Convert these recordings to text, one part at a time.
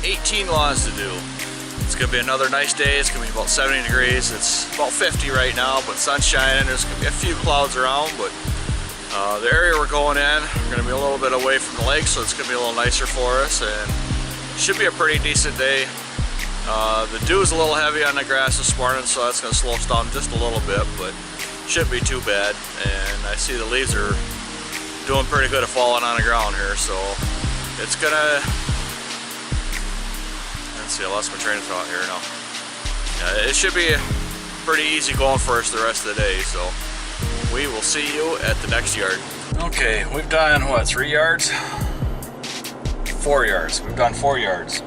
18 lawns to do. It's gonna be another nice day. It's gonna be about 70 degrees. It's about 50 right now, but sun's shining. There's gonna be a few clouds around, but the area we're going in, we're gonna be a little bit away from the lake, so it's gonna be a little nicer for us, and should be a pretty decent day. The dew is a little heavy on the grass this morning, so that's gonna slow us down just a little bit, but shouldn't be too bad. And I see the leaves are doing pretty good at falling on the ground here, so it's gonna, let's see, I lost my train of thought here now. Yeah, it should be pretty easy going for us the rest of the day, so we will see you at the next yard. Okay, we've done what, 3 yards? 4 yards. We've done 4 yards.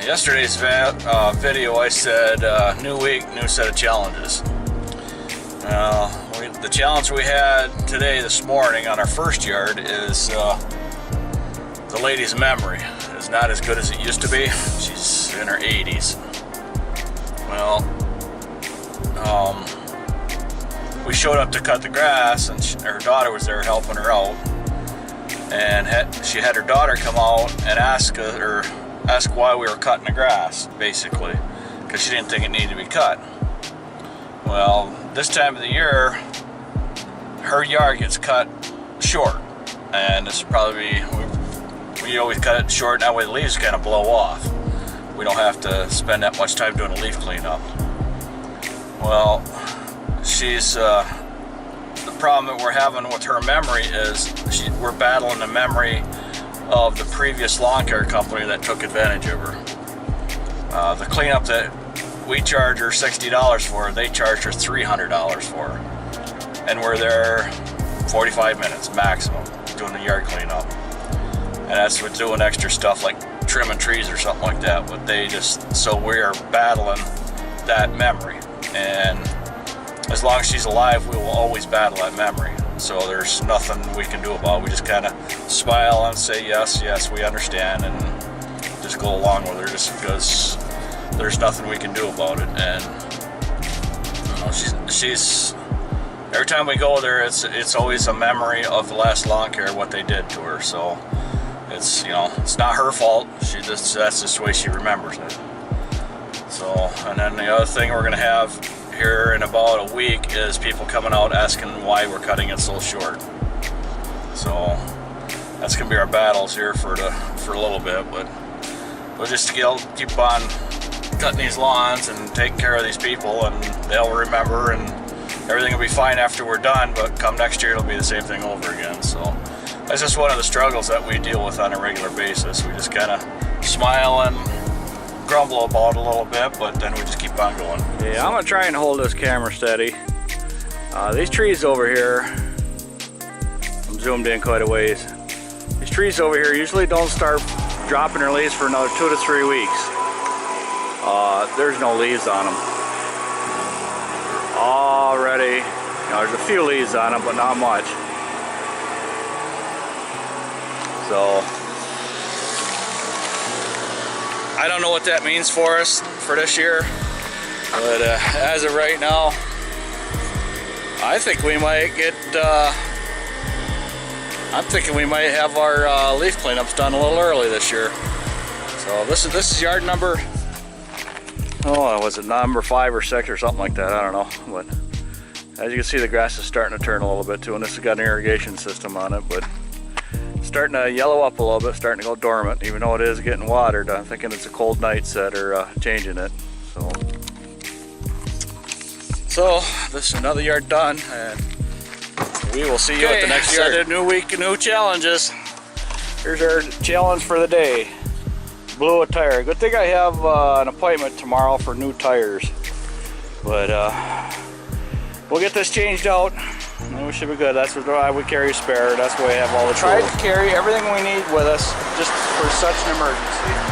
Yesterday's video I said new week, new set of challenges. The challenge we had today, this morning, on our first yard is the lady's memory is not as good as it used to be. She's in her 80s. Well, we showed up to cut the grass, and her daughter was there helping her out, and she had her daughter come out and ask why we were cutting the grass, basically, because she didn't think it needed to be cut. Well, this time of the year, her yard gets cut short, and this is probably, we always cut it short, that way the leaves kind of blow off. We don't have to spend that much time doing a leaf cleanup. Well, the problem that we're having with her memory is we're battling the memory of the previous lawn care company that took advantage of her. The cleanup that we charge her $60 for, they charged her $300 for. And we're there 45 minutes maximum doing the yard cleanup. And that's with doing extra stuff like trimming trees or something like that. But so we are battling that memory. And as long as she's alive, we will always battle that memory. So there's nothing we can do about it. We just kind of smile and say, yes, yes, we understand, and just go along with her, just because there's nothing we can do about it. And you know, she's every time we go there, it's always a memory of the last lawn care, what they did to her. So it's, you know, it's not her fault. That's just the way she remembers it. So, and then the other thing we're gonna have here in about a week is people coming out asking why we're cutting it so short. So that's gonna be our battles here for a little bit, but we'll just keep on cutting these lawns and taking care of these people, and they'll remember, and everything will be fine after we're done. But come next year, it'll be the same thing over again. So that's just one of the struggles that we deal with on a regular basis. We just kind of smile and grumble about a little bit, but then we just keep on going. Yeah, I'm gonna try and hold this camera steady. These trees over here, I'm zoomed in quite a ways. These trees over here usually don't start dropping their leaves for another 2 to 3 weeks. There's no leaves on them already. You know, there's a few leaves on them, but not much. So I don't know what that means for us for this year, but as of right now, I think we might get, I'm thinking we might have our leaf cleanups done a little early this year. So this is yard number, was it number 5 or 6 or something like that, I don't know. But as you can see, the grass is starting to turn a little bit too, and this has got an irrigation system on it, but starting to yellow up a little bit, starting to go dormant, even though it is getting watered. I'm thinking it's a cold nights that are changing it. So this is another yard done, and we will see you at the next yard. A new week, new challenges. Here's our challenge for the day. Blew a tire. Good thing I have an appointment tomorrow for new tires, but we'll get this changed out. And we should be good. That's why we carry a spare. That's why we have all the tools. Try to carry everything we need with us just for such an emergency.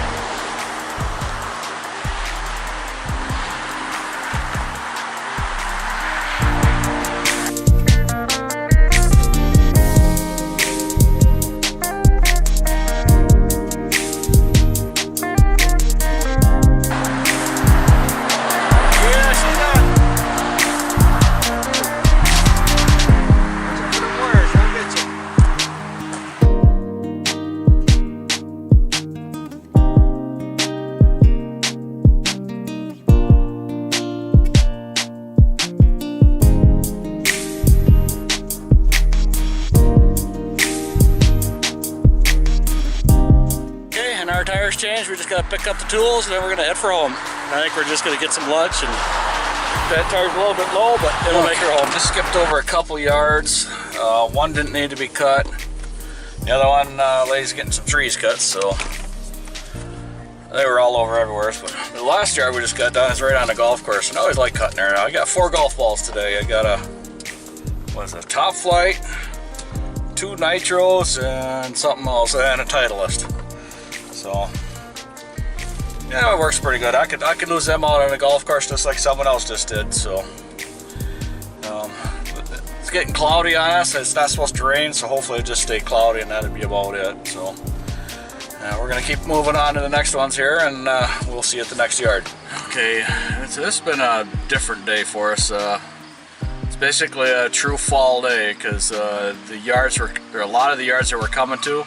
changed. We just got to pick up the tools and then we're going to head for home. I think we're just going to get some lunch, and that tire's a little bit low, but it'll make her home. Just skipped over a couple yards. One didn't need to be cut. The other one, lady's getting some trees cut, so they were all over everywhere. But the last yard we just got done is right on the golf course, and I always like cutting there. Now I got 4 golf balls today. I got a, what is it, Top Flight, 2 Nitros, and something else, and a Titleist. So yeah, it works pretty good. I could lose them out on the golf course just like someone else just did. So it's getting cloudy on us. It's not supposed to rain, so hopefully it'll just stay cloudy, and that'll be about it. So we're gonna keep moving on to the next ones here, and we'll see you at the next yard. Okay, this has been a different day for us. It's basically a true fall day, because the yards a lot of the yards that we're coming to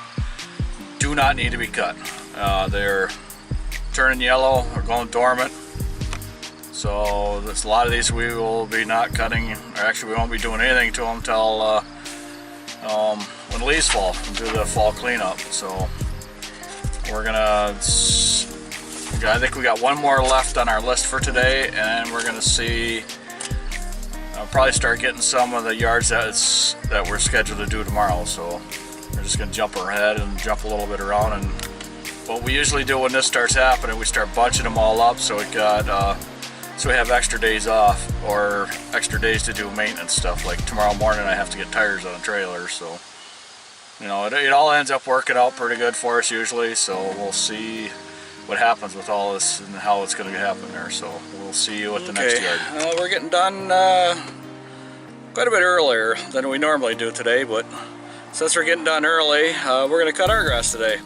do not need to be cut. They're turning yellow or going dormant, so there's a lot of these we will be not cutting, or actually we won't be doing anything to them until when the leaves fall and do the fall cleanup. So we're gonna, I think we got one more left on our list for today, and we're gonna see, probably start getting some of the yards that we're scheduled to do tomorrow. So we're just gonna jump ahead and jump a little bit around, and what we usually do when this starts happening, we start bunching them all up, so we have extra days off, or extra days to do maintenance stuff. Like tomorrow morning I have to get tires on a trailer, so you know, it all ends up working out pretty good for us usually. So we'll see what happens with all this and how it's going to happen there. So we'll see you at the next yard. We're getting done quite a bit earlier than we normally do today, but since we're getting done early, we're going to cut our grass today.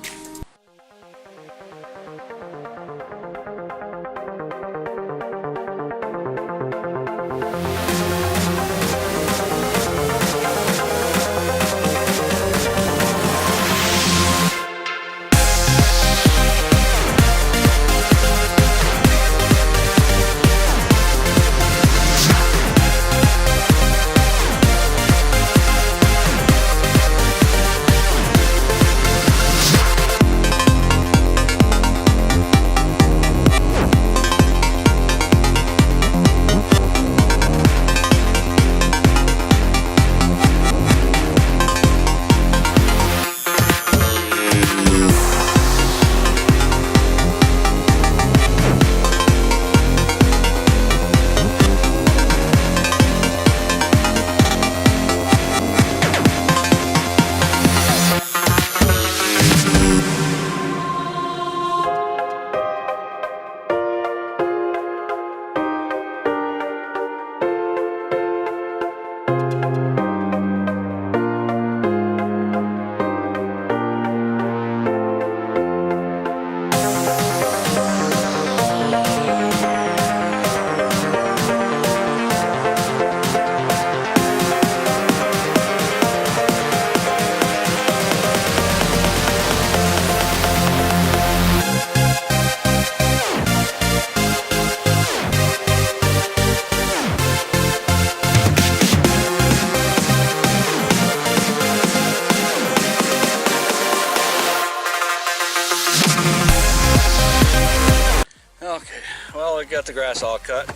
Okay, well, we got the grass all cut.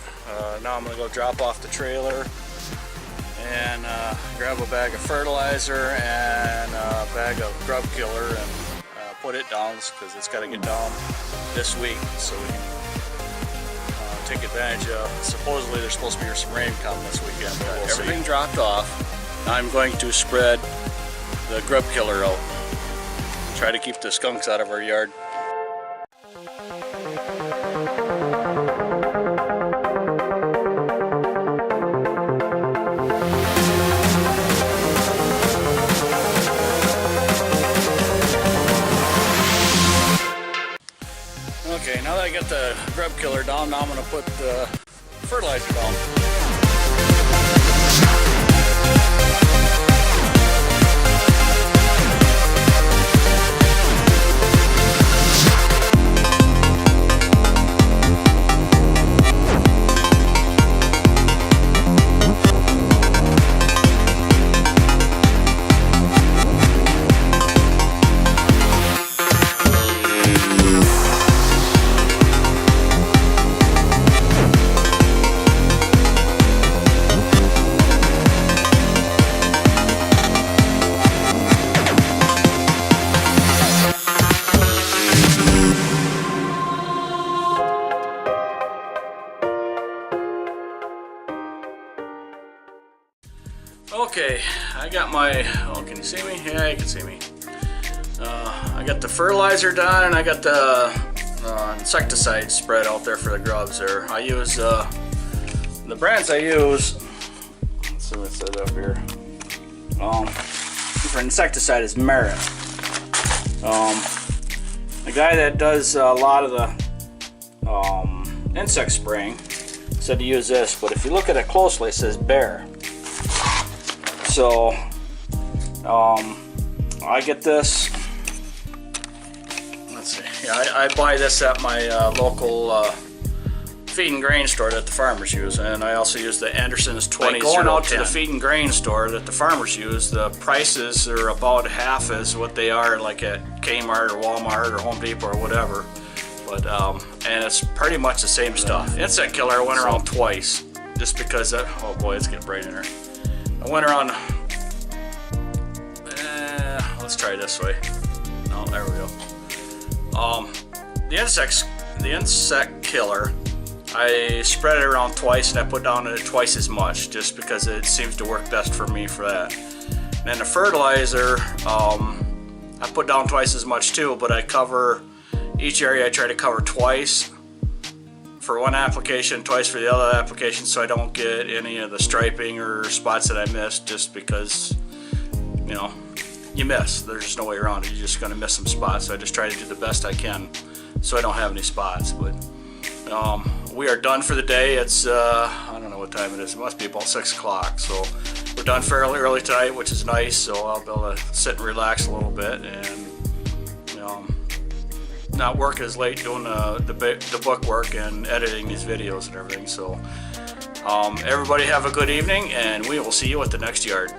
Now I'm going to go drop off the trailer and grab a bag of fertilizer and a bag of grub killer and put it down, because it's got to get down this week so we can take advantage of. Supposedly there's supposed to be some rain coming this weekend. We'll everything dropped off. I'm going to spread the grub killer out. Try to keep the skunks out of our yard. Okay, now that I got the grub killer down, now I'm going to put the fertilizer down. I got my, oh, can you see me? Yeah, you can see me. I got the fertilizer done, and I got the insecticide spread out there for the grubs there. I use, the brands I use, let's see what's that up here. For insecticide is Merit. The guy that does a lot of the insect spraying said to use this, but if you look at it closely, it says Bear. So I get this. Let's see. Yeah, I buy this at my local feed and grain store that the farmers use, and I also use the Anderson's 20. Going out to the feed and grain store that the farmers use, the prices are about half as what they are like at Kmart or Walmart or Home Depot or whatever. But and it's pretty much the same stuff. Insect killer I went around twice, just because oh boy, it's getting bright in here. I went around. Let's try it this way. Oh, there we go. The insect killer, I spread it around twice, and I put down it twice as much, just because it seems to work best for me for that. And then the fertilizer, I put down twice as much too, but I cover each area. I try to cover twice for one application, twice for the other application, so I don't get any of the striping or spots that I missed, just because, you know, you miss. There's just no way around it. You're just going to miss some spots. So I just try to do the best I can so I don't have any spots. But we are done for the day. It's I don't know what time it is. It must be about 6 o'clock. So we're done fairly early tonight, which is nice. So I'll be able to sit and relax a little bit and not work as late doing the book work and editing these videos and everything. So everybody have a good evening, and we will see you at the next yard.